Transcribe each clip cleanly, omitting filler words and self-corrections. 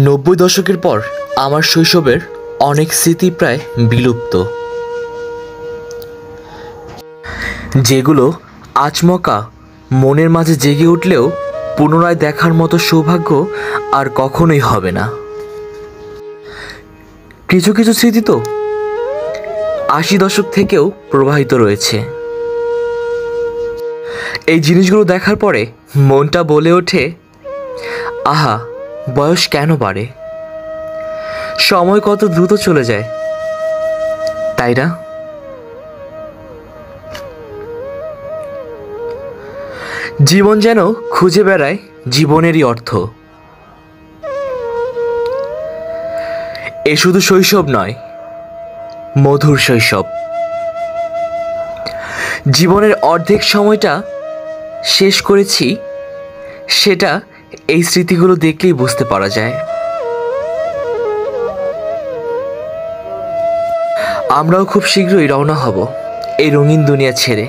90 দশকের পর আমার শৈশবের অনেক স্মৃতি প্রায় বিলুপ্ত, যেগুলো আচমকা মনের মাঝে জেগে উঠলেও পুনরায় দেখার মতো সৌভাগ্য আর কখনোই হবে না। কিছু কিছু স্মৃতি তো 80 দশক থেকেও প্রবাহিত রয়েছে। এই জিনিসগুলো দেখার পরে মনটা বলে ওঠে, আহা, বয়স কেন বাড়ে, সময় কত দ্রুত চলে যায়, তাই না? জীবন যেন খুঁজে বেড়ায় জীবনেরই অর্থ। এ শুধু শৈশব নয়, মধুর শৈশব। জীবনের অর্ধেক সময়টা শেষ করেছি, সেটা এই স্মৃতিগুলো দেখলেই বুঝতে পারা যায়। আমরাও খুব শীঘ্রই রওনা হব এই রঙিন দুনিয়া ছেড়ে।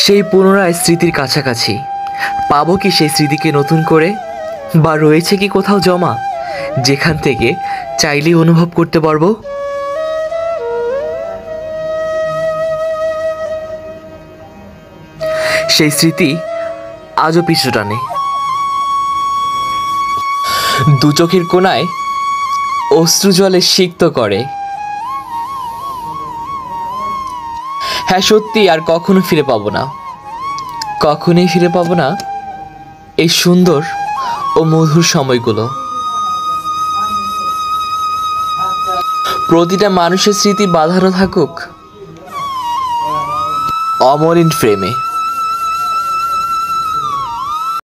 সেই পুনরায় স্মৃতির কাছাকাছি পাবো কি সেই স্মৃতিকে নতুন করে, বা রয়েছে কি কোথাও জমা যেখান থেকে চাইলেই অনুভব করতে পারবো? সেই স্মৃতি আজও পিছু টানে, দু চোখের কোণায় অশ্রু জলে সিক্ত করে। হ্যাঁ, সত্যি আর কখনো ফিরে পাবো না, কখনোই ফিরে পাবো না এই সুন্দর ও মধুর সময়গুলো। প্রতিটা মানুষের স্মৃতি বাঁধানো থাকুক অমলিন ফ্রেমে।